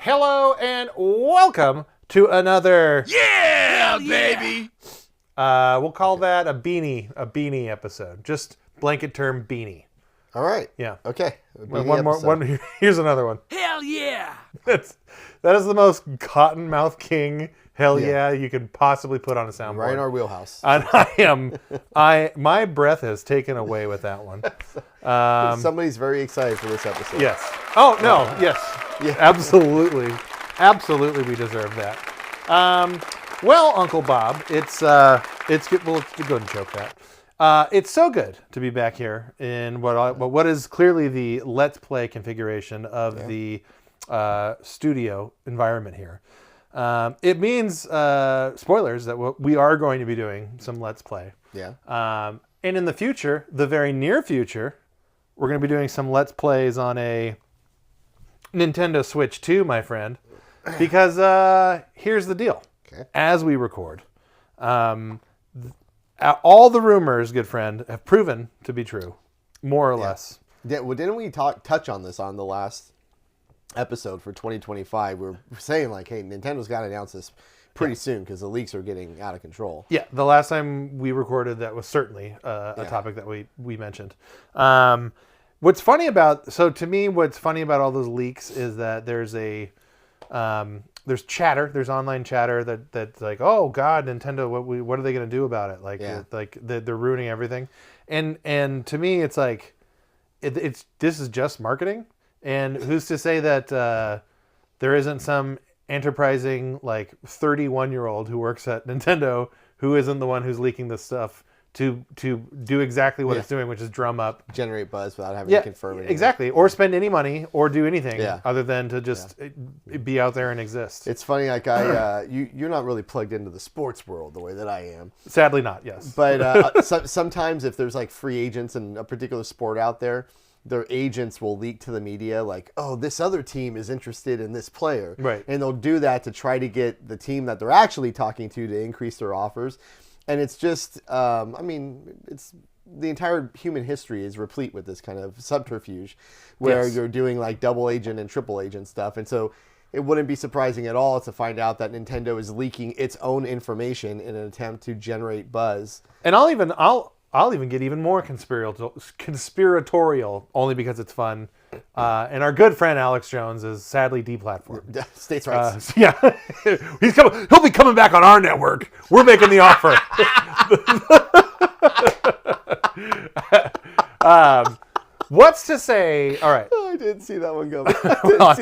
Hello and welcome to another baby. We'll call that a beanie episode. Just blanket term beanie. All right. Yeah. Okay. One more. Here's another one. Hell yeah. That is the most cottonmouth king. Hell yeah, you could possibly put on a soundboard. Right in our wheelhouse. And my breath is taken away with that one. Somebody's very excited for this episode. Yes. Oh no. Yes. Yeah. Absolutely. Absolutely, we deserve that. Well, Uncle Bob, it's good. Well, let's go ahead and choke that. It's so good to be back here in what is clearly the Let's Play configuration of the studio environment here. It means spoilers that we are going to be doing some Let's Play. Yeah. And in the future, the very near future, we're going to be doing some Let's Plays on a Nintendo Switch 2, my friend. Because here's the deal. Okay. As we record, all the rumors, good friend, have proven to be true, more or less. Well, didn't we touch on this on the last episode for 2025? We were saying like, hey, Nintendo's got to announce this pretty soon because the leaks are getting out of control. Yeah, the last time we recorded, that was certainly a topic that we mentioned. What's funny about all those leaks is that there's there's chatter, there's online chatter that's like, oh God, Nintendo, what are they going to do about it? Like they're ruining everything, and to me, it's like this is just marketing. And who's to say that there isn't some enterprising, like 31-year-old who works at Nintendo who isn't the one who's leaking this stuff to do exactly what it's doing, which is drum up, generate buzz without having to confirm it. Exactly, or spend any money or do anything other than to just be out there and exist. It's funny, like you're not really plugged into the sports world the way that I am. Sadly, not. Yes, but sometimes if there's like free agents in a particular sport out there, their agents will leak to the media like, oh, this other team is interested in this player. Right. And they'll do that to try to get the team that they're actually talking to increase their offers. And it's just, it's the entire human history is replete with this kind of subterfuge where you're doing like double agent and triple agent stuff. And so it wouldn't be surprising at all to find out that Nintendo is leaking its own information in an attempt to generate buzz. And I'll even get even more conspiratorial, only because it's fun. And our good friend Alex Jones is sadly deplatformed. States' rights. He'll be coming back on our network. We're making the offer. What's to say? All right. Oh, I didn't see that one coming. I'm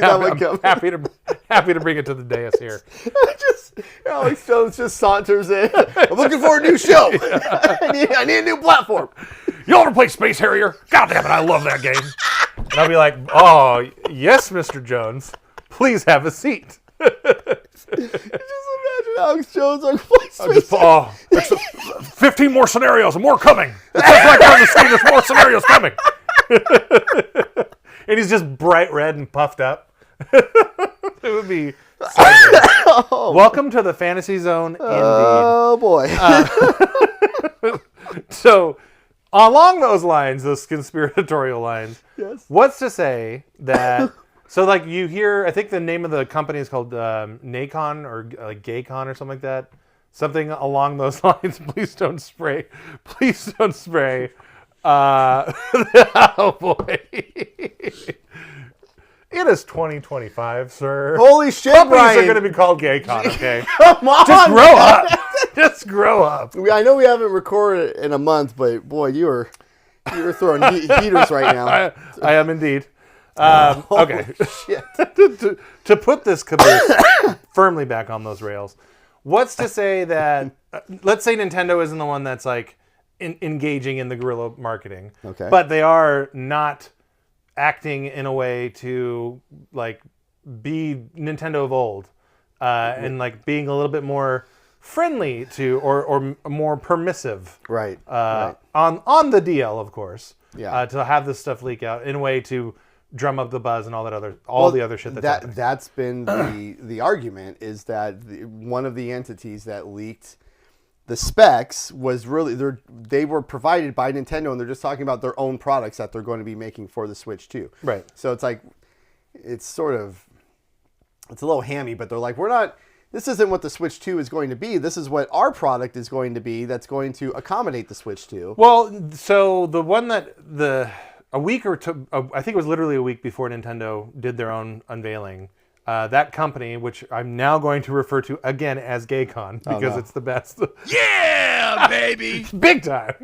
happy to bring it to the dais here. Alex Jones just saunters in. I'm looking for a new show. I need a new platform. You ever play Space Harrier? God damn it, I love that game. And I'll be like, oh, yes, Mr. Jones. Please have a seat. Just imagine Alex Jones like play Space Harrier. 15 more scenarios and more coming. It's just like on the screen, there's more scenarios coming. And he's just bright red and puffed up. It would be so good. Welcome to the Fantasy Zone, indeed. Oh, boy. So, along those lines, those conspiratorial lines, what's to say that... So, like, you hear... I think the name of the company is called Nacon or like Gaycon or something like that. Something along those lines. Please don't spray. Please don't spray. Oh, boy. It is 2025, sir. Holy shit, Companies Brian. are going to be called Gaycon, okay? Come on. Just grow up. Just grow up. I know we haven't recorded in a month, but boy, you're throwing heaters right now. I am indeed. Okay. Shit. to put this caboose firmly back on those rails, what's to say that, let's say Nintendo isn't the one that's like engaging in the guerrilla marketing, but they are not acting in a way to like be Nintendo of old, and like being a little bit more friendly to or more permissive, right? On the DL, of course, to have this stuff leak out in a way to drum up the buzz and all the other shit that's been the argument is that one of the entities that leaked the specs was really they were provided by Nintendo, and they're just talking about their own products that they're going to be making for the Switch 2. Right. So it's like it's sort of it's a little hammy, but they're like, this isn't what the Switch 2 is going to be. This is what our product is going to be that's going to accommodate the Switch 2. Well, so the one that a week or two, I think it was literally a week before Nintendo did their own unveiling. That company, which I'm now going to refer to again as Gaycon because it's the best. Yeah, baby. Big time.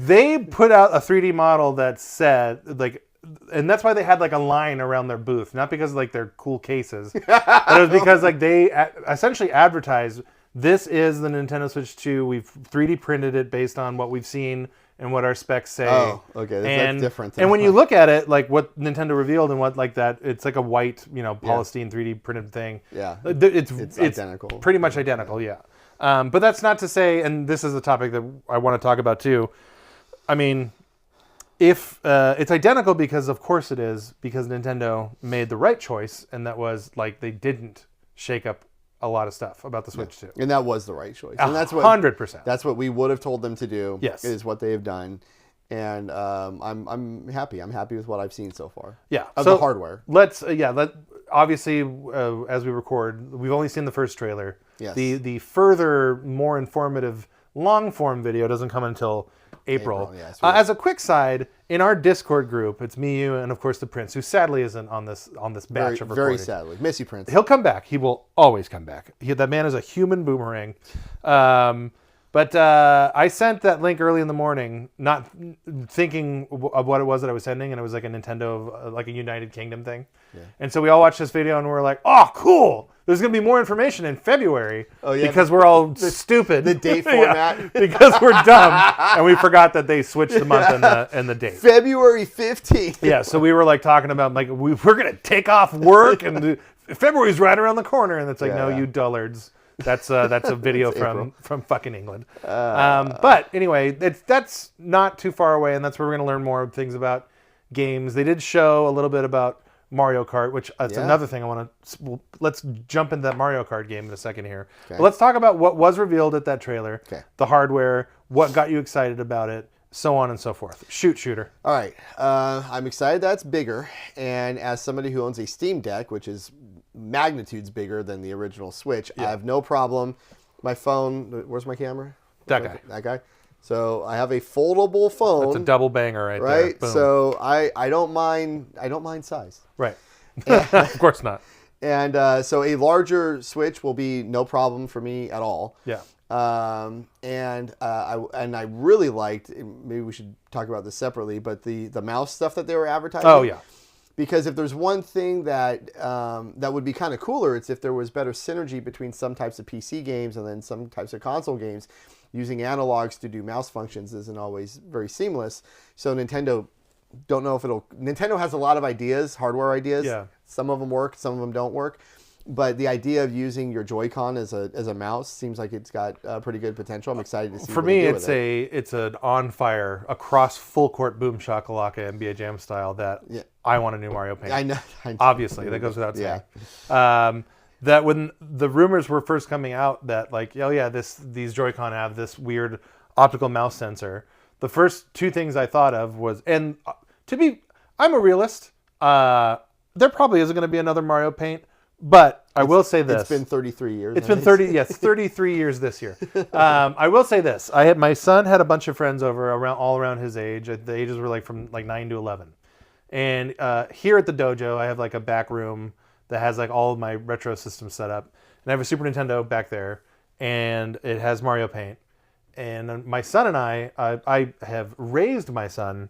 They put out a 3D model that said like, and that's why they had like a line around their booth, not because like they're cool cases, but it was because like they essentially advertised this is the Nintendo Switch 2. We've 3D printed it based on what we've seen and what our specs say. Oh, okay, that's different. And when you look at it, like what Nintendo revealed and what like that, it's like a white, polystyrene 3D printed thing. Yeah, it's identical, pretty much identical. Yeah, but that's not to say, and this is a topic that I want to talk about too. I mean, if it's identical because of course it is, because Nintendo made the right choice, and that was like they didn't shake up a lot of stuff about the Switch 2. And that was the right choice. And that's what 100%. That's what we would have told them to do. Yes, is what they have done, and I'm happy. I'm happy with what I've seen so far. Yeah, of so the hardware. Obviously, as we record, we've only seen the first trailer. Yes. The further, more informative, long form video doesn't come until April. Yeah, as a quick side, in our Discord group, it's me, you, and of course the Prince, who sadly isn't on this batch of recording. Very sadly, miss you, Prince. He'll come back. He will always come back. That man is a human boomerang. But I sent that link early in the morning, not thinking of what it was that I was sending, and it was like a Nintendo, like a United Kingdom thing. Yeah. And so we all watched this video, and we're like, "Oh, cool! There's going to be more information in February." Oh yeah, because we're all stupid. The date format, yeah, because we're dumb, and we forgot that they switched the month and the date. February 15th. Yeah, so we were like talking about like we're going to take off work, and February's right around the corner, and it's like, no, you dullards. That's a video from fucking England. But anyway, that's not too far away, and that's where we're going to learn more things about games. They did show a little bit about Mario Kart, which that's another thing I want to... Well, let's jump into that Mario Kart game in a second here. Okay. But let's talk about what was revealed at that trailer, the hardware, what got you excited about it, so on and so forth. Shooter. All right. I'm excited that's bigger, and as somebody who owns a Steam Deck, which is magnitudes bigger than the original Switch, I have no problem. My phone... Where's my camera? That guy. So I have a foldable phone. That's a double banger right there. Right. So I don't mind size. Right. Of course not. And so a larger Switch will be no problem for me at all. Yeah. And I really liked. Maybe we should talk about this separately, but the mouse stuff that they were advertising. Oh yeah. Because if there's one thing that that would be kind of cooler, it's if there was better synergy between some types of PC games and then some types of console games. Using analogs to do mouse functions isn't always very seamless. So Nintendo has a lot of ideas, hardware ideas. Yeah. Some of them work, some of them don't work. But the idea of using your Joy-Con as a mouse seems like it's got pretty good potential. I'm excited to see. For me, it's an on fire across full court boom shakalaka NBA Jam style that I want a new Mario Paint. I know. Obviously, that goes without saying. Yeah. That when the rumors were first coming out that like, these Joy-Con have this weird optical mouse sensor. The first two things I thought of was, and I'm a realist. There probably isn't going to be another Mario Paint. But I will say this. It's been 33 years. It's been 33 years this year. I will say this. My son had a bunch of friends over all around his age. The ages were like from like 9 to 11. And here at the dojo, I have like a back room that has like all of my retro systems set up. And I have a Super Nintendo back there. And it has Mario Paint. And my son and I have raised my son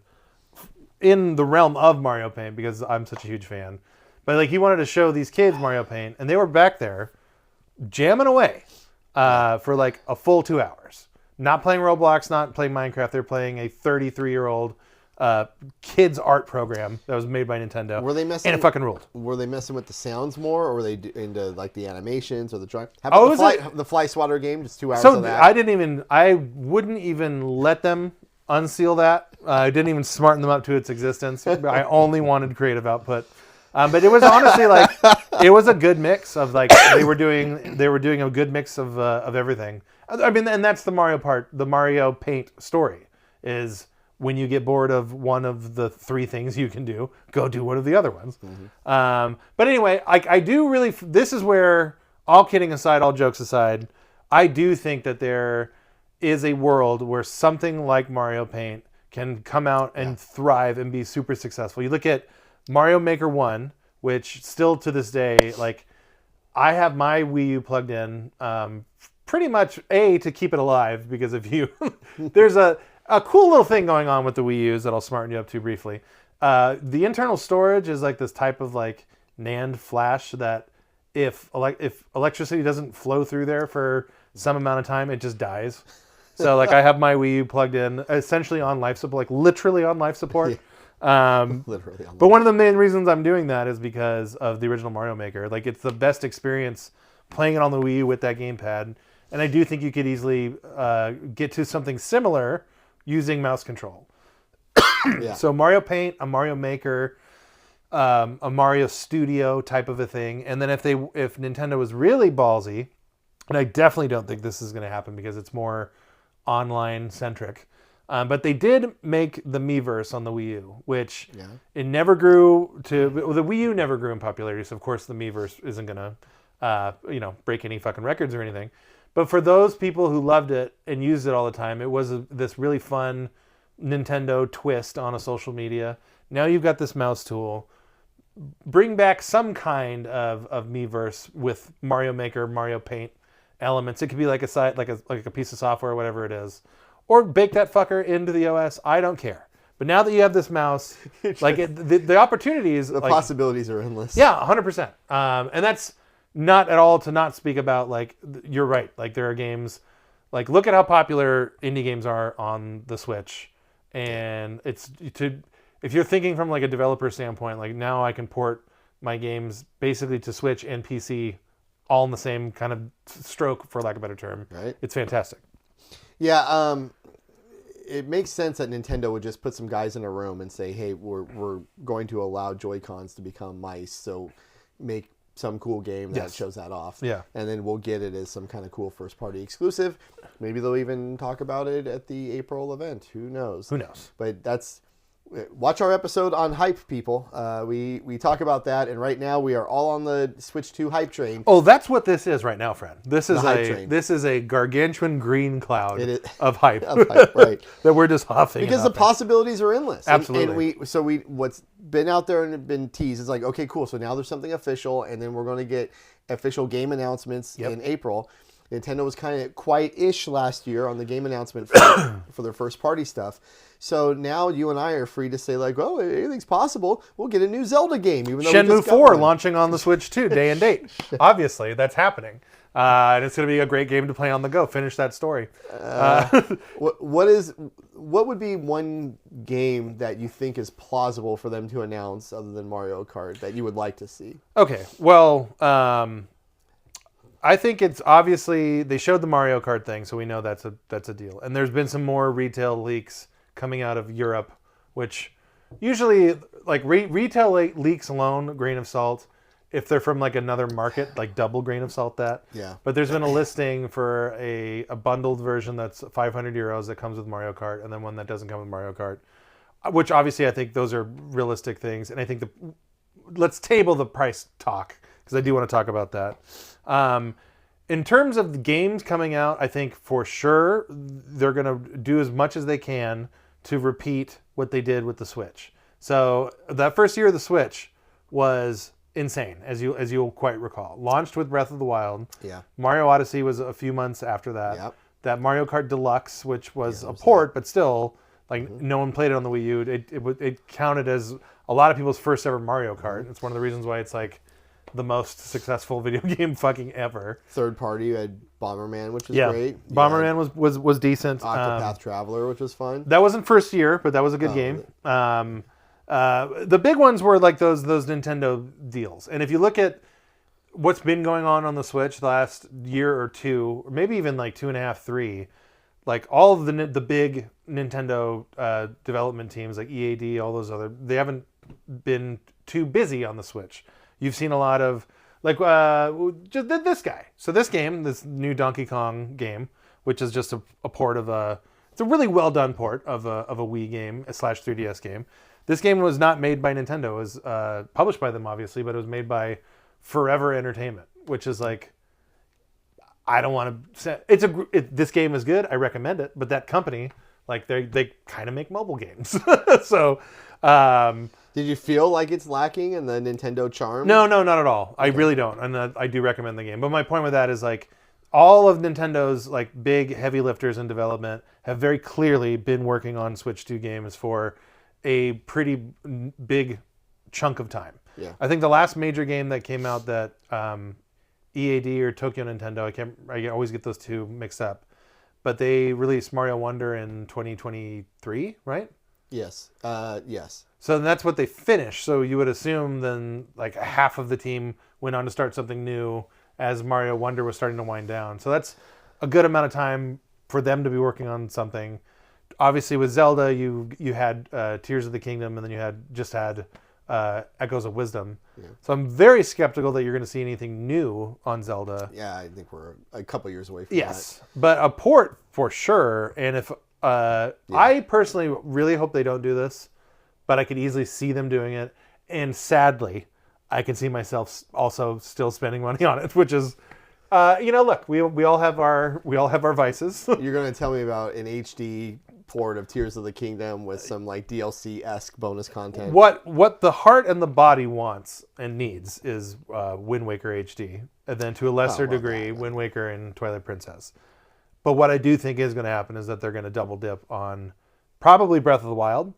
in the realm of Mario Paint because I'm such a huge fan. But like he wanted to show these kids Mario Paint, and they were back there jamming away for like a full 2 hours. Not playing Roblox, not playing Minecraft. They're playing a 33-year-old kids art program that was made by Nintendo. Were they messing? And it fucking ruled. Were they messing with the sounds more, or were they into like the animations or the drawing? How about the Fly Swatter game? Just 2 hours of that. I wouldn't even let them unseal that. I didn't even smarten them up to its existence. I only wanted creative output. But it was honestly like it was a good mix of like they were doing a good mix of everything. I mean, and that's the Mario Paint story is when you get bored of one of the 3 things you can do, go do one of the other ones. But anyway, I do really, this is where, all kidding aside, all jokes aside, I do think that there is a world where something like Mario Paint can come out and thrive and be super successful. You look at Mario Maker 1, which still to this day, like, I have my Wii U plugged in pretty much, to keep it alive, because if you, there's a cool little thing going on with the Wii U's that I'll smarten you up to briefly. The internal storage is like this type of like NAND flash that if electricity doesn't flow through there for some amount of time, it just dies. So like I have my Wii U plugged in essentially on life support, like literally on life support. Literally. But one of the main reasons I'm doing that is because of the original Mario Maker. Like, it's the best experience playing it on the Wii U with that gamepad. And I do think you could easily get to something similar using mouse control. So Mario Paint, a Mario Maker, a Mario Studio type of a thing. And then if Nintendo was really ballsy, and I definitely don't think this is going to happen because it's more online centric. But they did make the Miiverse on the Wii U, which it never grew to. The Wii U never grew in popularity, so of course the Miiverse isn't gonna, break any fucking records or anything. But for those people who loved it and used it all the time, it was this really fun Nintendo twist on a social media. Now you've got this mouse tool. Bring back some kind of Miiverse with Mario Maker, Mario Paint elements. It could be like a site, like a piece of software, or whatever it is. Or bake that fucker into the OS. I don't care. But now that you have this mouse, like the opportunities, the possibilities are endless. Yeah, 100%. And that's not at all to not speak about, like, you're right. Like, there are games, like, look at how popular indie games are on the Switch. And if you're thinking from like a developer standpoint, like, now I can port my games basically to Switch and PC all in the same kind of stroke, for lack of a better term. Right. It's fantastic. Yeah, it makes sense that Nintendo would just put some guys in a room and say, hey, we're going to allow Joy-Cons to become mice, so make some cool game that shows that off. Yeah. And then we'll get it as some kind of cool first-party exclusive. Maybe they'll even talk about it at the April event. Who knows? But that's... Watch our episode on hype, people. We talk about that, and right now we are all on the Switch 2 hype train. Oh, that's what this is right now, friend. This is a gargantuan green cloud of hype. Right. That we're just huffing. Because the possibilities are endless. Absolutely. And what's been out there and been teased is like, okay, cool. So now there's something official, and then we're going to get official game announcements in April. Nintendo was kind of quiet-ish last year on the game announcement for their first-party stuff. So now you and I are free to say, like, oh, anything's possible. We'll get a new Zelda game. Even though Shenmue 4 launching on the Switch 2, day and date. Obviously, that's happening. And it's going to be a great game to play on the go. Finish that story. What would be one game that you think is plausible for them to announce other than Mario Kart that you would like to see? Okay, well... I think it's obviously they showed the Mario Kart thing, so we know that's a deal. And there's been some more retail leaks coming out of Europe, which usually like retail leaks alone, grain of salt. If they're from like another market, like double grain of salt that. Yeah. But there's been a listing for a bundled version that's 500 euros that comes with Mario Kart, and then one that doesn't come with Mario Kart. Which obviously I think those are realistic things, and I think let's table the price talk because I do want to talk about that. In terms of the games coming out, I think for sure they're going to do as much as they can to repeat what they did with the Switch. So that first year of the Switch was insane, as you'll quite recall. Launched with Breath of the Wild. Yeah. Mario Odyssey was a few months after that. Yep. That Mario Kart Deluxe, which was a port, but still, like no one played it on the Wii U. It counted as a lot of people's first ever Mario Kart. It's one of the reasons why it's like the most successful video game fucking ever. Third party, you had Bomberman, which was great. Bomberman was decent. Octopath Traveler, which was fun. That wasn't first year, but that was a good game. The big ones were like those Nintendo deals. And if you look at what's been going on the Switch the last year or two, or maybe even like 2.5, 3, like all of the big Nintendo development teams, like EAD, all those they haven't been too busy on the Switch. You've seen a lot of, like, just this guy. So this game, this new Donkey Kong game, which is just a port of it's a really well done port of a Wii game / 3DS game. This game was not made by Nintendo. It was published by them, obviously, but it was made by Forever Entertainment, which is like, I don't want to say this game is good. I recommend it, but that company, like they kind of make mobile games. So, did you feel like it's lacking in the Nintendo charm? No, not at all. Okay. I really don't, and I do recommend the game. But my point with that is like all of Nintendo's like big heavy lifters in development have very clearly been working on Switch 2 games for a pretty big chunk of time. Yeah. I think the last major game that came out that EAD or Tokyo Nintendo, I always get those two mixed up, but they released Mario Wonder in 2023, right? Yes. Yes. So that's what they finished. So you would assume then like half of the team went on to start something new as Mario Wonder was starting to wind down. So that's a good amount of time for them to be working on something. Obviously with Zelda, you had Tears of the Kingdom, and then you had Echoes of Wisdom. Yeah. So I'm very skeptical that you're going to see anything new on Zelda. Yeah, I think we're a couple years away from that. But a port for sure. And if I personally really hope they don't do this, but I could easily see them doing it. And sadly, I can see myself also still spending money on it, which is, look, we all have our vices. You're going to tell me about an HD port of Tears of the Kingdom with some like DLC-esque bonus content. What the heart and the body wants and needs is Wind Waker HD, and then to a lesser degree, Wind Waker and Twilight Princess. But what I do think is going to happen is that they're going to double dip on probably Breath of the Wild,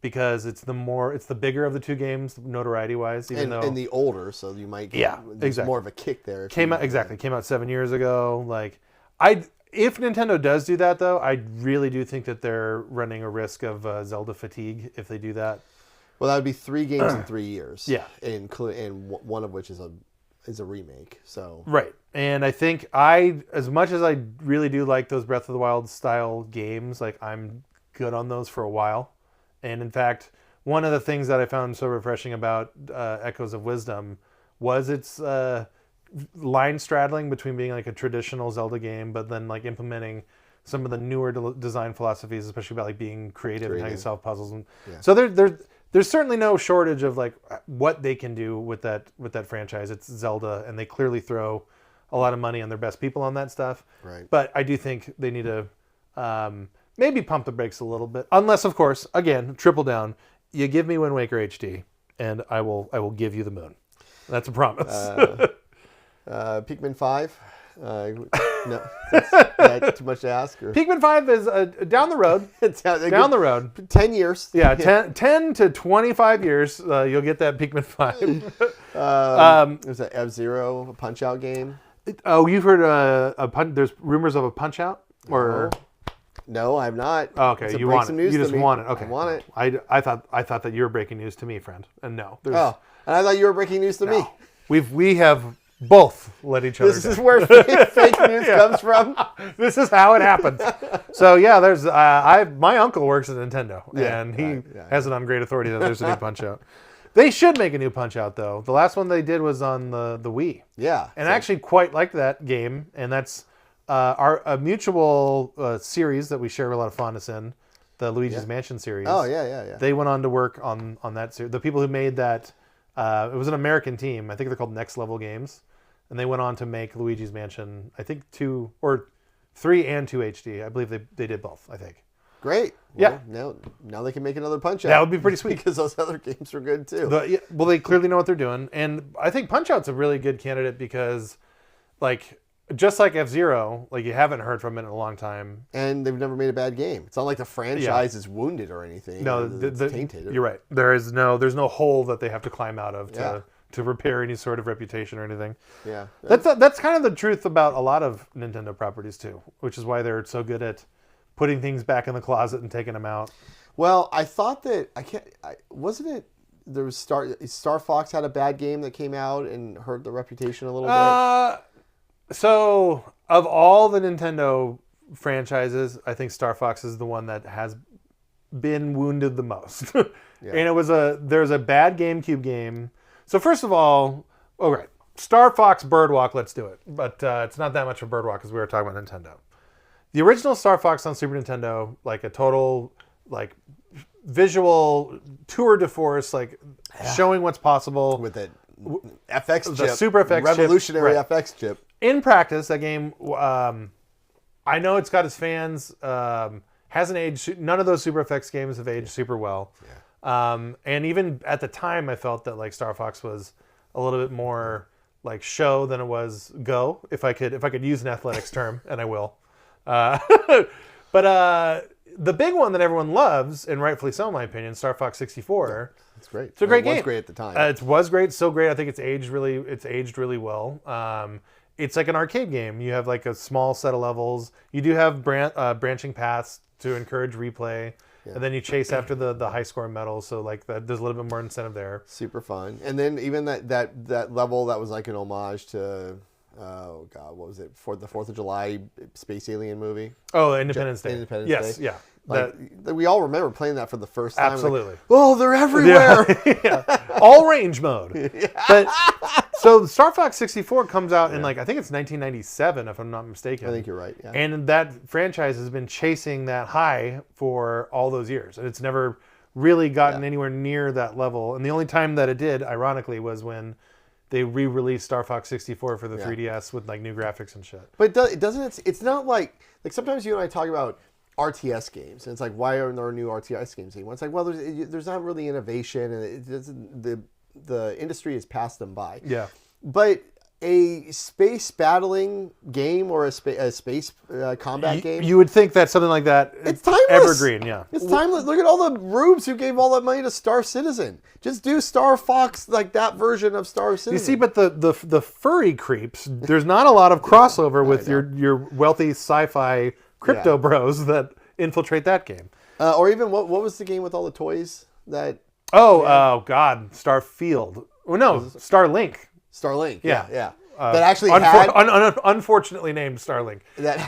because it's the bigger of the two games notoriety wise, and the older, so you might get exactly more of a kick there. Came out 7 years ago. Like if Nintendo does do that, though, I really do think that they're running a risk of Zelda fatigue if they do that. Well, that would be 3 games in 3 years. Yeah, and one of which is a remake. So right, and I think as much as I really do like those Breath of the Wild style games, like I'm good on those for a while. And in fact, one of the things that I found so refreshing about Echoes of Wisdom was its line straddling between being like a traditional Zelda game, but then like implementing some of the newer design philosophies, especially about like being creative and how you solve puzzles. And so there's certainly no shortage of like what they can do with that franchise. It's Zelda, and they clearly throw a lot of money on their best people on that stuff. Right. But I do think they need to maybe pump the brakes a little bit, unless of course, again, triple down. You give me Wind Waker HD, and I will give you the moon. That's a promise. Pikmin 5? No. Is that too much to ask? Or? Pikmin 5 is down the road. Down the road. 10 years. Yeah, 10 to 25 years, you'll get that Pikmin 5. There's an F-Zero Punch-Out game. Oh, you've heard there's rumors of a Punch-Out? Or... No, I'm not. Oh, okay, you want it. You just want it. Okay, I want it. I thought that you were breaking news to me, friend, and no. And I thought you were breaking news to me. We have both let each other. This is where fake news comes from. This is how it happens. So yeah, there's my uncle works at Nintendo, and he has it on great authority that there's a new Punch-Out. They should make a new Punch-Out though. The last one they did was on the Wii. Yeah, and I actually quite liked that game, and that's. Our mutual series that we share a lot of fondness in, the Luigi's Mansion series. Oh, yeah. They went on to work on that series. The people who made that, it was an American team. I think they're called Next Level Games. And they went on to make Luigi's Mansion, I think 2 or 3 and 2 HD. I believe they did both, I think. Great. Well, now they can make another Punch-Out. That would be pretty sweet. Because those other games are good too. Well, they clearly know what they're doing. And I think Punch-Out's a really good candidate because, like... Just like F-Zero, like you haven't heard from it in a long time. And they've never made a bad game. It's not like the franchise is wounded or anything. No, it's tainted. You're right. There's no hole that they have to climb out of to repair any sort of reputation or anything. Yeah. That's kind of the truth about a lot of Nintendo properties too, which is why they're so good at putting things back in the closet and taking them out. Well, I thought that wasn't it there was Star Fox had a bad game that came out and hurt the reputation a little bit? So, of all the Nintendo franchises, I think Star Fox is the one that has been wounded the most. And there's a bad GameCube game. So first of all, Star Fox Birdwalk, let's do it. But it's not that much of Birdwalk as we were talking about Nintendo. the original Star Fox on Super Nintendo, like a total like visual tour de force, like showing what's possible with it. FX chip, the Super FX revolutionary chip. FX chip. In practice, that game, I know it's got its fans. Hasn't aged. None of those Super FX games have aged super well. Yeah. And even at the time, I felt that like Star Fox was a little bit more like show than it was go. If I could use an athletics term, and I will. But the big one that everyone loves, and rightfully so, in my opinion, Star Fox 64. Yeah, it's great. It's a great game. It was great at the time. It was great, so great. I think it's aged really well. It's like an arcade game. You have like a small set of levels. You do have branching paths to encourage replay, and then you chase after the high score medals. So like there's a little bit more incentive there. Super fun. And then even that level that was like an homage to. Oh God, what was it for the 4th of July space alien movie? Oh, Independence Day. Independence Day. Yeah. Like, we all remember playing that for the first time. Absolutely. Like, oh, they're everywhere. Yeah. All range mode. Yeah. But so Star Fox 64 comes out in like I think it's 1997 if I'm not mistaken. I think you're right. Yeah. And that franchise has been chasing that high for all those years, and it's never really gotten anywhere near that level. And the only time that it did, ironically, was when they re-released Star Fox 64 for the 3DS with like new graphics and shit. But it's not like sometimes you and I talk about RTS games, and it's like, why aren't there new RTS games anymore? It's like, well, there's not really innovation, and it doesn't, the industry has passed them by. Yeah. But a space battling game or a space combat game, you would think that something like that. It's timeless. Evergreen, yeah. It's timeless. Look at all the rubes who gave all that money to Star Citizen. Just do Star Fox like that version of Star Citizen. You see, but the furry creeps, there's not a lot of crossover with your wealthy sci-fi crypto bros that infiltrate that game. Or even what was the game with all the toys that? Oh God, Starfield. Oh no, Starlink. Starlink. Yeah. That actually had unfortunately named Starlink. That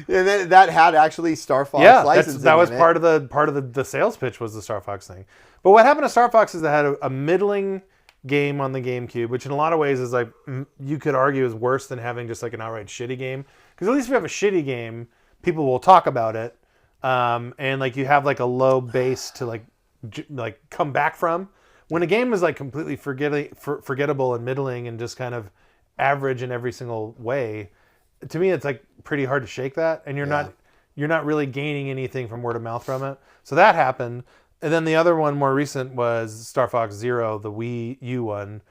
and then that had actually Star Fox licensing. That was part of the sales pitch was the Star Fox thing. But what happened to Star Fox is they had a middling game on the GameCube, which in a lot of ways is like you could argue is worse than having just like an outright shitty game. Because at least if you have a shitty game, people will talk about it, and like you have like a low base to like come back from. When a game is like completely forgettable and middling and just kind of average in every single way, to me it's like pretty hard to shake that, and you're not really gaining anything from word of mouth from it. So that happened, and then the other one more recent was Star Fox Zero, the Wii U one,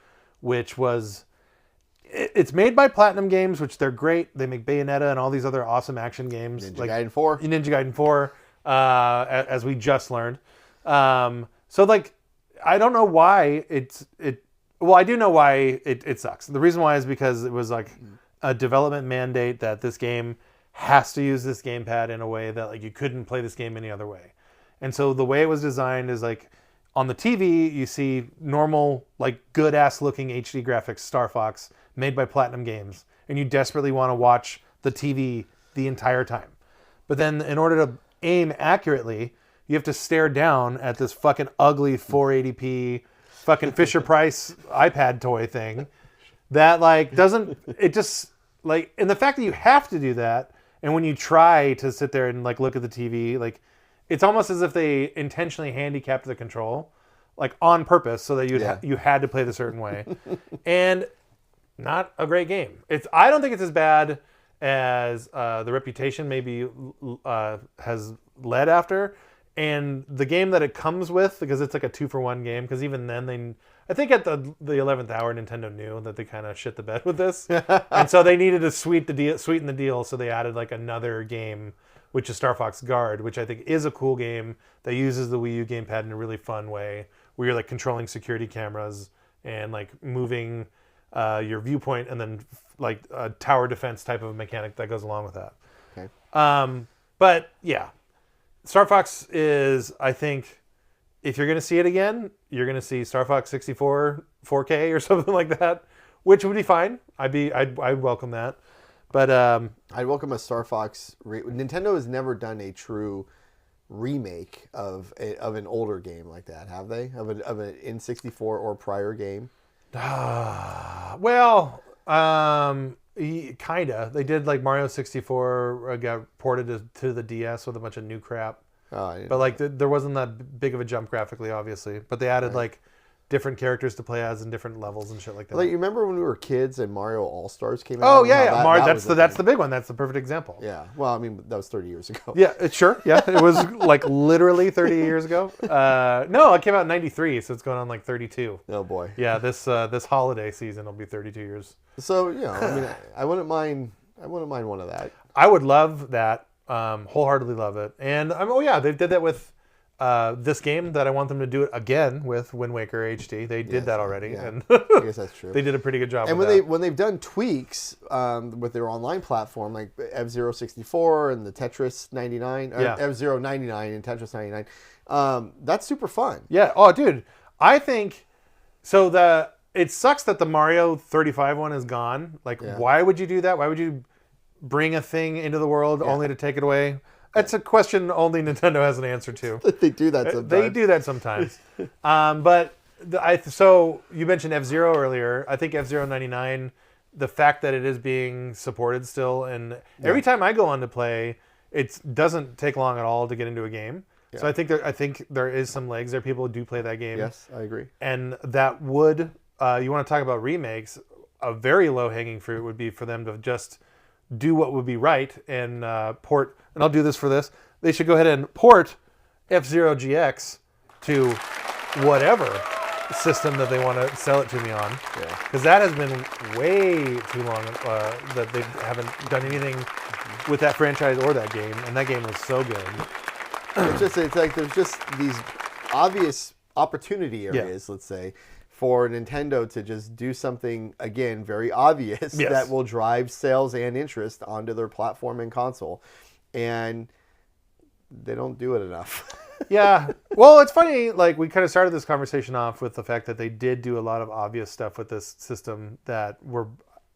which was it's made by Platinum Games, which they're great. They make Bayonetta and all these other awesome action games, Ninja Gaiden 4, as we just learned. So like. I don't know why well, I do know why it sucks. The reason why is because it was like a development mandate that this game has to use this gamepad in a way that like you couldn't play this game any other way. And so the way it was designed is like on the TV, you see normal, like good ass looking HD graphics Star Fox made by Platinum Games, and you desperately want to watch the TV the entire time. But then in order to aim accurately, you have to stare down at this fucking ugly 480p fucking Fisher-Price iPad toy thing that like doesn't, it just like, and the fact that you have to do that, and when you try to sit there and like look at the TV, like it's almost as if they intentionally handicapped the control like on purpose so that you had to play the certain way. And not a great game. I don't think it's as bad as the reputation maybe has led after. And the game that it comes with, because it's like a 2-for-1 game, because even then I think at the 11th hour Nintendo knew that they kind of shit the bed with this, and so they needed to sweeten the deal, so they added like another game, which is Star Fox Guard, which I think is a cool game that uses the Wii U gamepad in a really fun way, where you're like controlling security cameras and like moving your viewpoint, and then like a tower defense type of mechanic that goes along with that. Okay. But yeah. Star Fox is, I think, if you're going to see it again, you're going to see Star Fox 64 4K or something like that, which would be fine. I'd welcome that. But I'd welcome a Star Fox. Nintendo has never done a true remake of an older game like that, have they? Of an N64 or prior game? Well, Kinda. They did like Mario 64 got ported to the DS with a bunch of new crap. Oh, But like there wasn't that big of a jump graphically, obviously. But they added like different characters to play as in different levels and shit like that. Like, you remember when we were kids and Mario All Stars came out? Oh yeah, How Mario. that That's the big one. That's the perfect example. Yeah. Well, I mean, that was 30 years ago. Yeah, sure. Yeah, it was like literally 30 years ago. No, it came out in '93, so it's going on like 32. Oh boy. Yeah, this holiday season will be 32 years. So I mean, I wouldn't mind. I wouldn't mind one of that. I would love that. Wholeheartedly love it. And oh yeah, they did that with this game that I want them to do it again with Wind Waker HD. They did that already, yeah. and I guess that's true. they did a pretty good job. And with when they've done tweaks with their online platform, like F-Zero 64 and the Tetris 99, or F-Zero 99 and Tetris 99, that's super fun. Yeah. Oh, dude, I think so. It sucks that the Mario 35 one is gone. Like, why would you do that? Why would you bring a thing into the world only to take it away? That's a question only Nintendo has an answer to. They do that sometimes. They do that sometimes. But so you mentioned F-Zero earlier. I think F-Zero 99, the fact that it is being supported still, and every time I go on to play, it doesn't take long at all to get into a game. Yeah. So I think there is some legs there. People do play that game. Yes, I agree. And that would, you want to talk about remakes, a very low-hanging fruit would be for them to just do what would be right and port, and I'll do this for this, they should go ahead and port F-Zero GX to whatever system that they want to sell it to me on. Because that has been way too long that they haven't done anything with that franchise or that game, and that game was so good. It's like there's just these obvious opportunity areas, let's say, for Nintendo to just do something, again, very obvious that will drive sales and interest onto their platform and console. And they don't do it enough. Yeah. Well, it's funny, like, we kind of started this conversation off with the fact that they did do a lot of obvious stuff with this system that we're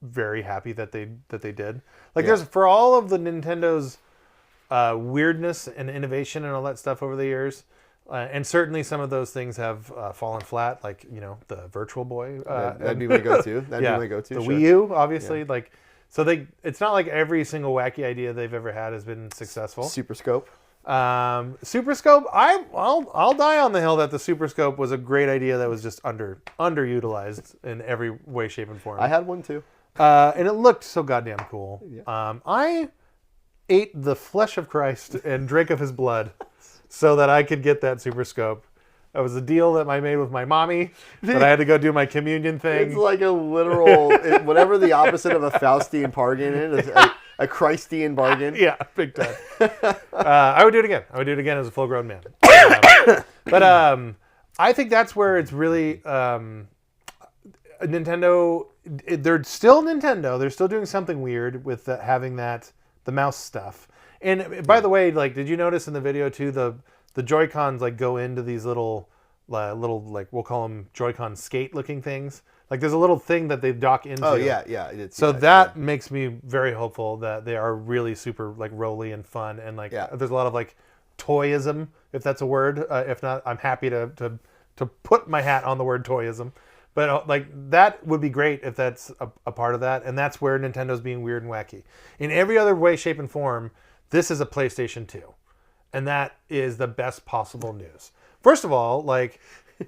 very happy that they did. Like, there's, for all of the Nintendo's weirdness and innovation and all that stuff over the years, and certainly some of those things have fallen flat, like, the Virtual Boy. That'd be my go-to. That'd be my go-to. The Wii U, obviously. Like, so it's not like every single wacky idea they've ever had has been successful. Super Scope. Super Scope, I'll die on the hill that the Super Scope was a great idea that was just underutilized in every way, shape, and form. I had one too. And it looked so goddamn cool. Yeah. I ate the flesh of Christ and drank of his blood so that I could get that Super Scope. That was a deal that I made with my mommy, that I had to go do my communion thing. It's like a literal, whatever the opposite of a Faustian bargain is, a Christian bargain. Yeah, big time. I would do it again. I would do it again as a full-grown man. But I think that's where it's really Nintendo. They're still Nintendo. They're still doing something weird with having the mouse stuff. And by the way, like, did you notice in the video too, the Joy-Cons like go into these little like, we'll call them Joy-Con skate looking things. Like, there's a little thing that they dock into. Oh yeah, I did see so that makes me very hopeful that they are really super like rolly and fun, and like there's a lot of like toyism, if that's a word. If not, I'm happy to put my hat on the word toyism. But like, that would be great if that's a part of that, and that's where Nintendo's being weird and wacky. In every other way, shape, and form, this is a PlayStation 2, and that is the best possible news. First of all, like,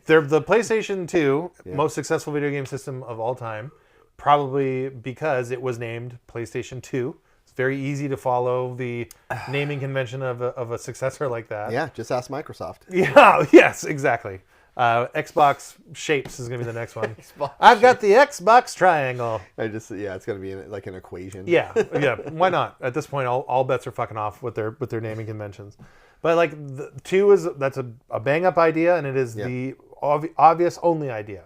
they're the PlayStation 2 most successful video game system of all time, probably because it was named PlayStation 2. It's very easy to follow the naming convention of a successor like that. Yeah, just ask Microsoft. Yeah, yes, exactly. Xbox Shapes is going to be the next one. I've got the Xbox Triangle. It's going to be like an equation. Yeah. Why not? At this point, all bets are fucking off with their naming conventions. But like, the 2 that's a bang up idea, and it is the obvious only idea.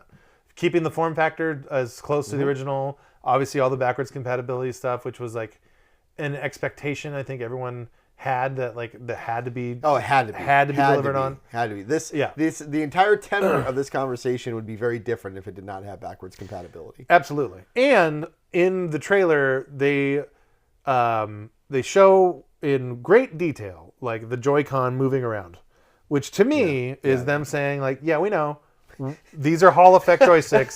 Keeping the form factor as close to the original. Obviously, all the backwards compatibility stuff, which was like an expectation I think everyone had, that had to be. Oh, it had to be delivered on. Had to be. The entire tenor of this conversation would be very different if it did not have backwards compatibility. Absolutely. And in the trailer, they show in great detail like the Joy-Con moving around, which to me is them saying like, yeah, we know these are Hall effect joysticks.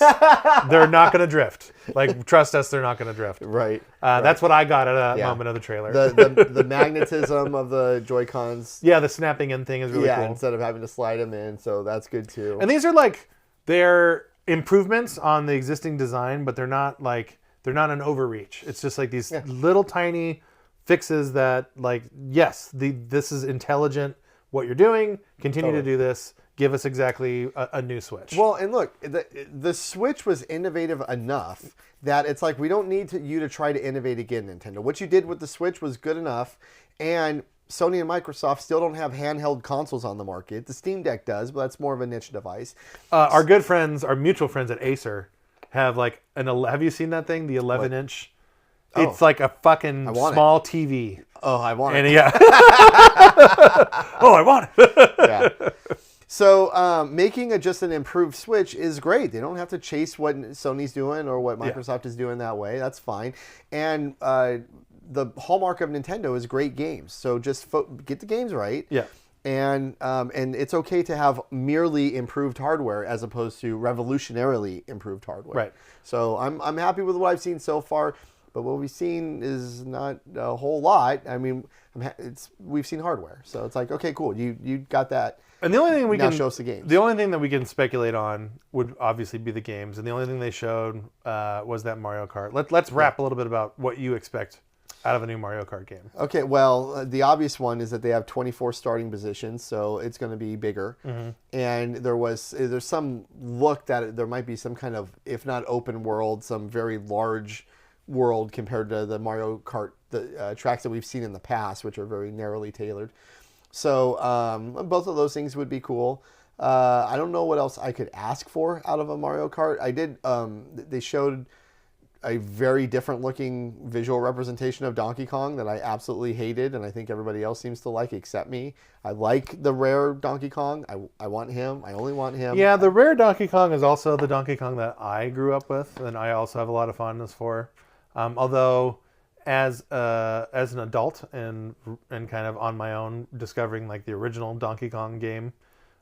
They're not going to drift. Like, trust us, they're not going to drift. Right. That's what I got at a moment of the trailer. The magnetism of the Joy-Cons. Yeah, the snapping in thing is really cool. Instead of having to slide them in, so that's good too. And these are they're improvements on the existing design, but they're not an overreach. It's just like these little tiny fixes that yes, this is intelligent what you're doing. Continue to do this. Give us exactly a new Switch. Well, and look, the Switch was innovative enough that it's like we don't need you to try to innovate again, Nintendo. What you did with the Switch was good enough, and Sony and Microsoft still don't have handheld consoles on the market. The Steam Deck does, but that's more of a niche device. Our good friends, our mutual friends at Acer, have have you seen that thing? The 11-inch. It's like a fucking small TV. Oh, I want it. And I want it. Yeah. So making just an improved Switch is great. They don't have to chase what Sony's doing or what Microsoft is doing that way. That's fine. And the hallmark of Nintendo is great games. So just get the games right. Yeah. And it's okay to have merely improved hardware as opposed to revolutionarily improved hardware. Right. So I'm happy with what I've seen so far. But what we've seen is not a whole lot. I mean, we've seen hardware, so it's like, okay, cool, you got that. And the only thing we now can show us the games. The only thing that we can speculate on would obviously be the games, and the only thing they showed was that Mario Kart. Let's wrap a little bit about what you expect out of a new Mario Kart game. Okay, well, the obvious one is that they have 24 starting positions, so it's going to be bigger. Mm-hmm. And there's some look that there might be some kind of, if not open world, some very large world compared to the Mario Kart tracks that we've seen in the past, which are very narrowly tailored. So both of those things would be cool. I don't know what else I could ask for out of a Mario Kart. I did. They showed a very different looking visual representation of Donkey Kong that I absolutely hated, and I think everybody else seems to like except me. I like the rare Donkey Kong. I want him. I only want him. Yeah, the rare Donkey Kong is also the Donkey Kong that I grew up with, and I also have a lot of fondness for. Although, as an adult and kind of on my own, discovering the original Donkey Kong game,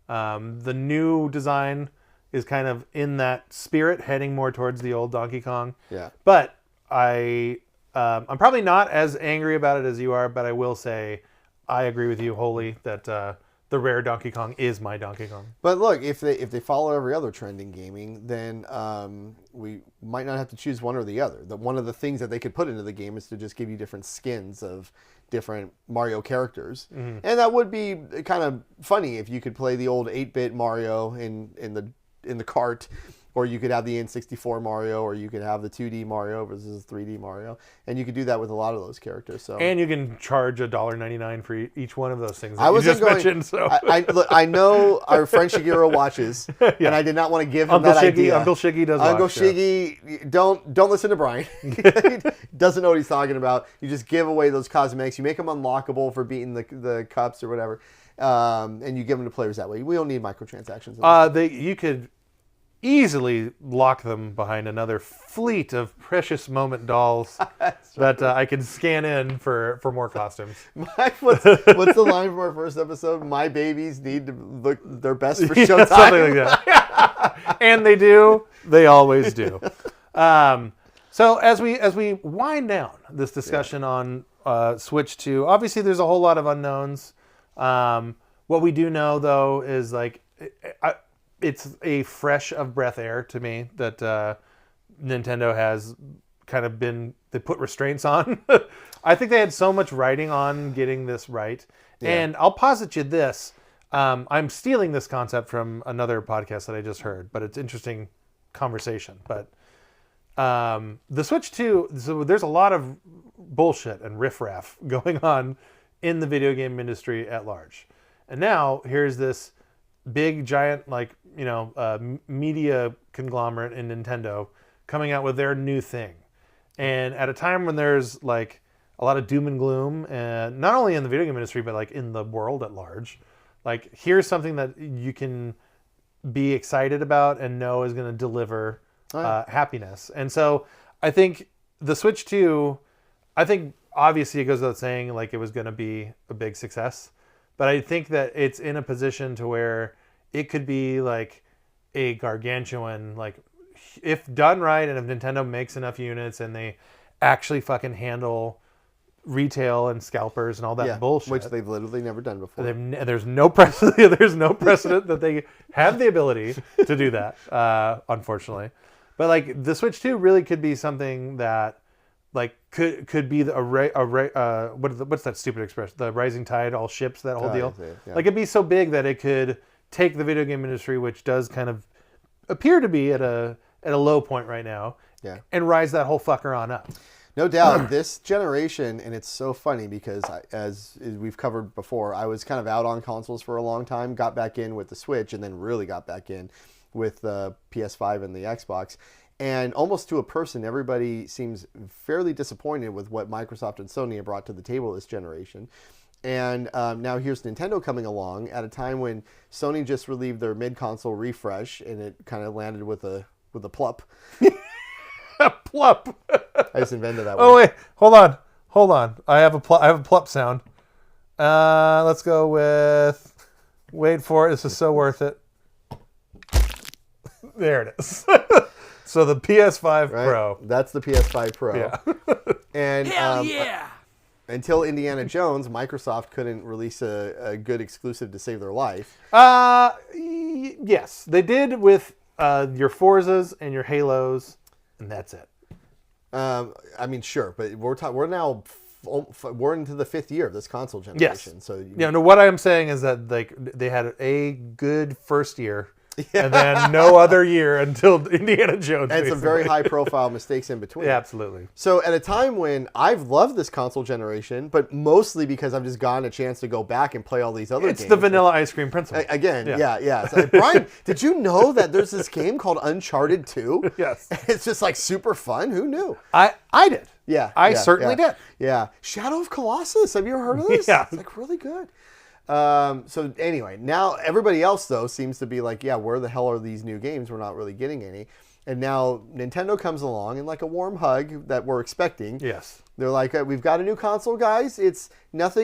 the new design is kind of in that spirit, heading more towards the old Donkey Kong. Yeah. But I'm probably not as angry about it as you are, but I will say I agree with you wholly that the rare Donkey Kong is my Donkey Kong. But look, if they follow every other trend in gaming, then we might not have to choose one or the other. One of the things that they could put into the game is to just give you different skins of different Mario characters. Mm-hmm. And that would be kind of funny if you could play the old 8-bit Mario in the cart, or you could have the N64 Mario, or you could have the 2D Mario versus 3D Mario, and you could do that with a lot of those characters. So, and you can charge $1.99 for each one of those things. I was just going, mentioned. So look, I know our friend Shigeru watches, and I did not want to give him Uncle that Shiggy, idea. Uncle Shiggy does. Uncle watch, Shiggy, don't listen to Brian. He doesn't know what he's talking about. You just give away those cosmetics. You make them unlockable for beating the cups or whatever, and you give them to players that way. We don't need microtransactions. You could easily lock them behind another fleet of precious moment dolls that I can scan in for more costumes. What's the line from our first episode? My babies need to look their best for showtime. Something like that. And they do. They always do. So as we wind down this discussion on Switch 2, obviously there's a whole lot of unknowns. What we do know, though, is it's a fresh of breath air to me that Nintendo has kind of they put restraints on. I think they had so much writing on getting this right. Yeah. And I'll posit you this. I'm stealing this concept from another podcast that I just heard, but it's interesting conversation. But the Switch 2, so there's a lot of bullshit and riffraff going on in the video game industry at large. And now here's this big giant media conglomerate in Nintendo coming out with their new thing, and at a time when there's a lot of doom and gloom, and not only in the video game industry but in the world at large, here's something that you can be excited about and know is going to deliver happiness. And so I think the Switch 2, I think obviously it goes without saying it was going to be a big success. But I think that it's in a position to where it could be a gargantuan, like, if done right, and if Nintendo makes enough units and they actually fucking handle retail and scalpers and all that bullshit, which they've literally never done before. There's no precedent. There's no precedent that they have the ability to do that. Unfortunately, but like the Switch 2 really could be something that like could be what's that stupid expression? The rising tide all ships, that whole deal. Yeah. Like it'd be so big that it could take the video game industry, which does kind of appear to be at a low point right now, and rise that whole fucker on up. No doubt, this generation, and it's so funny because as we've covered before, I was kind of out on consoles for a long time, got back in with the Switch, and then really got back in with the PS5 and the Xbox. And almost to a person, everybody seems fairly disappointed with what Microsoft and Sony have brought to the table this generation. And now here's Nintendo coming along at a time when Sony just relieved their mid-console refresh, and it kind of landed with a plup. A plup. I just invented that word. Oh wait, hold on. I have a plup sound. Let's go with. Wait for it. This is so worth it. There it is. So the PS5 Pro. That's the PS5 Pro. Yeah. And Hell yeah! until Indiana Jones, Microsoft couldn't release a good exclusive to save their life. Yes, they did with your Forzas and your Halos. And that's it. I mean, sure, but we're now into the 5th year of this console generation. Yes. So what I'm saying is that like they had a good first year, and then no other year until Indiana Jones. And some very high-profile mistakes in between. Yeah, absolutely. So at a time when I've loved this console generation, but mostly because I've just gotten a chance to go back and play all these other games. It's the vanilla ice cream principle. Again, yeah. So, Brian, did you know that there's this game called Uncharted 2? Yes. It's just like super fun. Who knew? I did. Yeah. I certainly did. Yeah. Shadow of Colossus. Have you ever heard of this? Yeah. It's like really good. So anyway, now everybody else though seems to be like, yeah, where the hell are these new games? We're not really getting any. And now Nintendo comes along and like a warm hug that we're expecting. Yes. They're like, we've got a new console, guys. It's not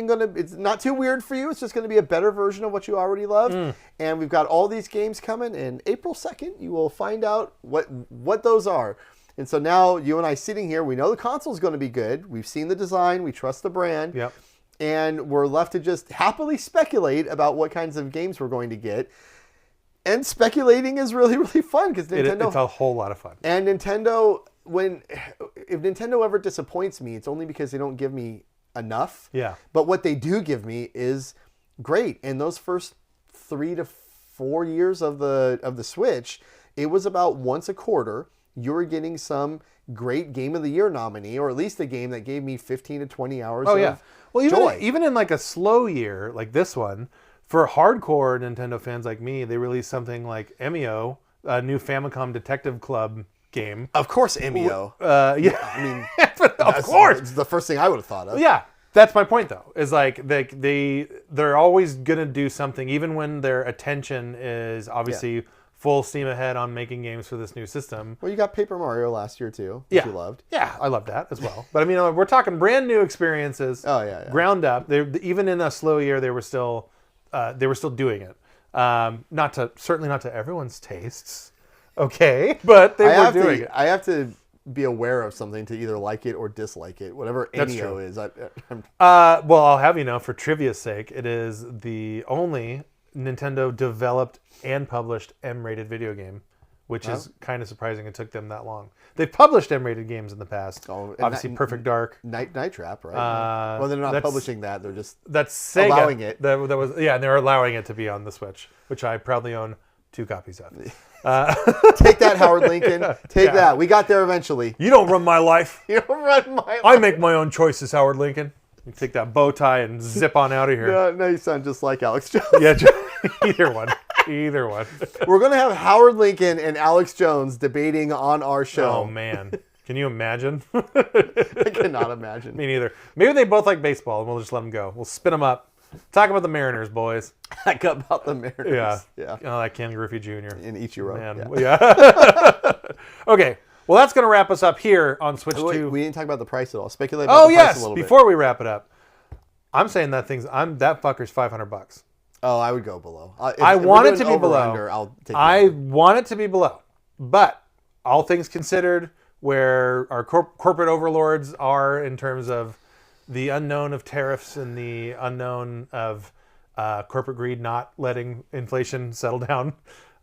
too weird for you. It's just going to be a better version of what you already love. And we've got all these games coming. And April 2nd, you will find out what those are. And so now you and I sitting here, we know the console's going to be good. We've seen the design. We trust the brand. Yep. And we're left to just happily speculate about what kinds of games we're going to get. And speculating is really, really fun because Nintendo... It's a whole lot of fun. And Nintendo, if Nintendo ever disappoints me, it's only because they don't give me enough. Yeah. But what they do give me is great. And those first 3 to 4 years of the Switch, it was about once a quarter, you were getting some great Game of the Year nominee, or at least a game that gave me 15 to 20 hours of joy. Even in like a slow year like this one, for hardcore Nintendo fans like me, they released something like Emio, a new Famicom Detective Club game. Of course, Emio. Yeah, I mean, of course, it's the first thing I would have thought of. Yeah, that's my point though. Is like they're always gonna do something, even when their attention is obviously full steam ahead on making games for this new system. Well, you got Paper Mario last year too, which you loved. Yeah, I loved that as well. But I mean, we're talking brand new experiences. Oh yeah. Ground up. Even in a slow year, they were still doing it. Certainly not to everyone's tastes. Okay, but they were doing it. I have to be aware of something to either like it or dislike it. Whatever Emio is. Well, I'll have you know, for trivia's sake, it is the only Nintendo developed and published M-rated video game, which is kind of surprising it took them that long. They've published M-rated games in the past. Obviously, Perfect Dark. Night Trap, right? Well, they're not publishing that. They're just Sega, allowing it. That was and they're allowing it to be on the Switch, which I proudly own 2 copies of. Take that, Howard Lincoln. Take that. We got there eventually. You don't run my life. You don't run my life. I make my own choices, Howard Lincoln. You take that bow tie and zip on out of here. No, you sound just like Alex Jones. Yeah, either one. Either one. We're going to have Howard Lincoln and Alex Jones debating on our show. Oh, man. Can you imagine? I cannot imagine. Me neither. Maybe they both like baseball and we'll just let them go. We'll spin them up. Talk about the Mariners, boys. Talk about the Mariners. Yeah. Oh, that Ken Griffey Jr. In Ichiro. Man. Yeah. Okay. Well, that's going to wrap us up here on Switch 2. We didn't talk about the price at all. Speculate about the price a little bit. Before we wrap it up, I'm saying that fucker's $500. Oh, I would go below. I want it to be below. Under, I'll take I want it to be below. But all things considered, where our corporate overlords are in terms of the unknown of tariffs and the unknown of corporate greed not letting inflation settle down,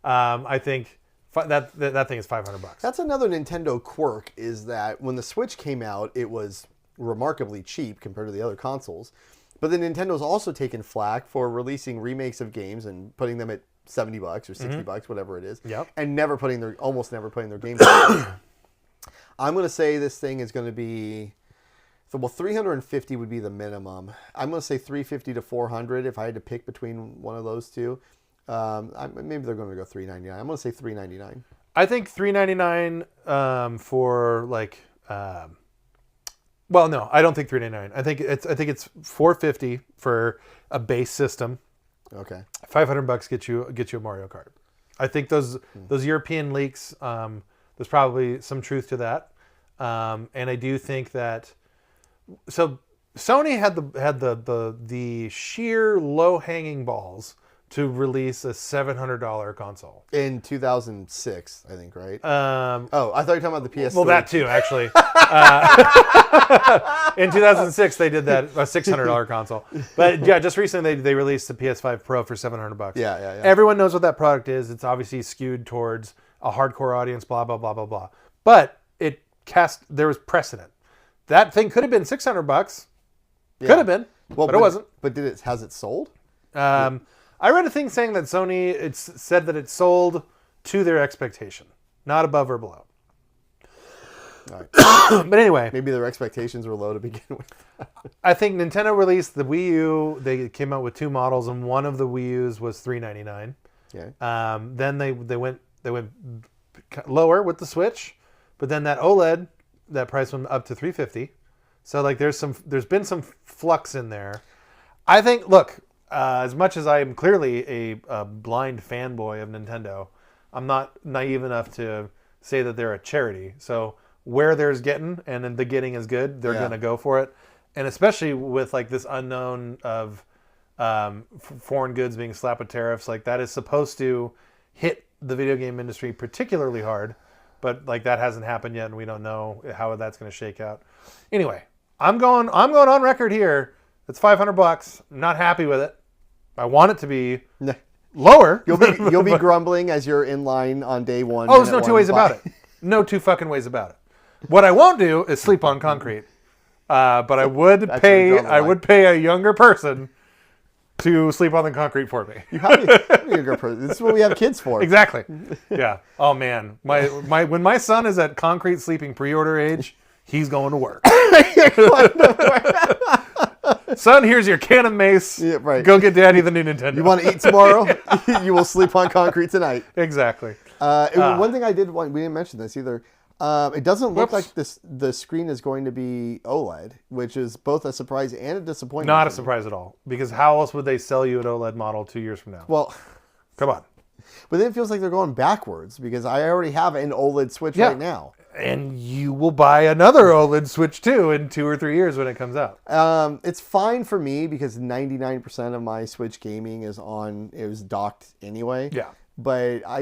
I think that thing is $500. That's another Nintendo quirk, is that when the Switch came out, it was remarkably cheap compared to the other consoles. But then Nintendo's also taken flack for releasing remakes of games and putting them at $70 or $60, whatever it is, and almost never putting their games out. I'm going to say this thing is going to be, well, 350 would be the minimum. I'm going to say 350 to 400 if I had to pick between one of those two. Maybe they're going to go 399. I'm going to say 399. I think 399 for like. Well, no, I don't think 399. I think it's 450 for a base system. Okay. $500 get you a Mario Kart. I think those European leaks. There's probably some truth to that, and I do think that. So Sony had the sheer low hanging balls to release a $700 console in 2006, I think, right? I thought you were talking about the PS3. Well, that too, actually. In 2006, they did that, a $600 console. But yeah, just recently they released the PS5 Pro for $700. Yeah. Everyone knows what that product is. It's obviously skewed towards a hardcore audience, blah, blah, blah, blah, blah. But there was precedent. That thing could have been $600. Could have been, but it wasn't. But has it sold? I read a thing saying that Sony said that it sold to their expectation, not above or below. All right. But anyway, maybe their expectations were low to begin with. I think Nintendo released the Wii U. They came out with two models, and one of the Wii U's was $399. Okay. Then they went lower with the Switch, but then that OLED, that price went up to $350. So like there's been some flux in there. I think, look. As much as I am clearly a blind fanboy of Nintendo, I'm not naive enough to say that they're a charity. So where there's getting, and then the getting is good, they're going to go for it. And especially with like this unknown of foreign goods being slapped with tariffs, like that is supposed to hit the video game industry particularly hard. But like that hasn't happened yet, and we don't know how that's going to shake out. Anyway, I'm going on record here. It's $500. I'm not happy with it. I want it to be lower. You'll be grumbling as you're in line on day one. Oh, there's no two ways about it. No two fucking ways about it. What I won't do is sleep on concrete. But I would pay a younger person to sleep on the concrete for me. You have a younger person. This is what we have kids for. Exactly. Yeah. Oh man, when my son is at concrete sleeping pre-order age, he's going to work. Son, here's your can of mace. Yeah, right. Go get Daddy the new Nintendo. You want to eat tomorrow? You will sleep on concrete tonight. Exactly. One thing I did want, we didn't mention this either. It doesn't look like the screen is going to be OLED, which is both a surprise and a disappointment. Not a surprise at all, because how else would they sell you an OLED model 2 years from now? Well, come on. But then it feels like they're going backwards, because I already have an OLED Switch right now. And you will buy another OLED Switch too in 2 or 3 years when it comes out. It's fine for me because 99% of my Switch gaming it was docked anyway. Yeah. But I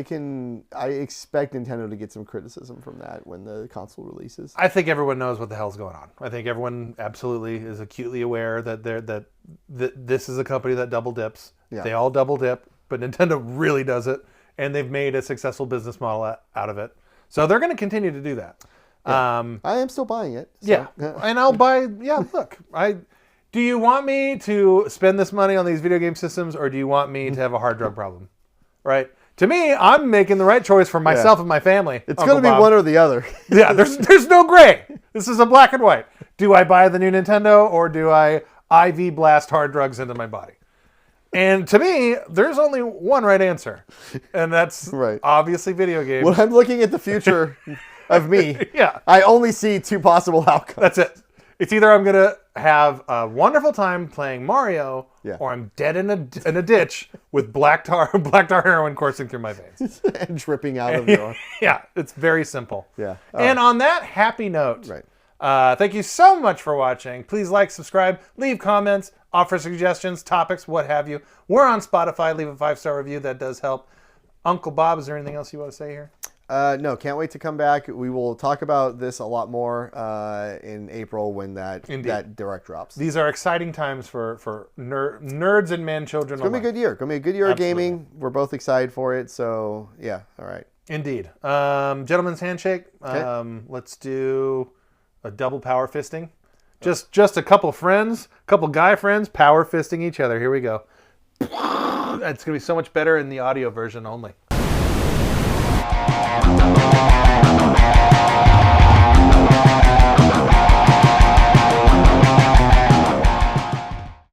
expect Nintendo to get some criticism from that when the console releases. I think everyone knows what the hell's going on. I think everyone absolutely is acutely aware that this is a company that double dips. Yeah. They all double dip, but Nintendo really does it, and they've made a successful business model out of it. So they're going to continue to do that. Yeah. I am still buying it. So. Yeah, and I'll buy. Yeah, look, do you want me to spend this money on these video game systems, or do you want me to have a hard drug problem? Right. To me, I'm making the right choice for myself and my family. It's going to be one or the other. Yeah, there's no gray. This is a black and white. Do I buy the new Nintendo, or do I IV blast hard drugs into my body? And to me, there's only one right answer, and that's obviously video games. When I'm looking at the future of me, I only see two possible outcomes. That's it. It's either I'm going to have a wonderful time playing Mario, or I'm dead in a ditch with black tar heroin coursing through my veins. And dripping out of your... Yeah, it's very simple. Yeah. And on that happy note, thank you so much for watching. Please like, subscribe, leave comments. offer suggestions, topics, what have you. We're on Spotify. Leave a 5-star review. That does help. Uncle Bob, is there anything else you want to say here? No, can't wait to come back. We will talk about this a lot more in April when that direct drops. These are exciting times for nerds and man children. It's going to be a good year. Going to be a good year of gaming. We're both excited for it. So, yeah. All right. Indeed. Gentleman's handshake. Okay. Let's do a double power fisting. Just a couple friends, couple guy friends power fisting each other. Here we go. It's going to be so much better in the audio version only.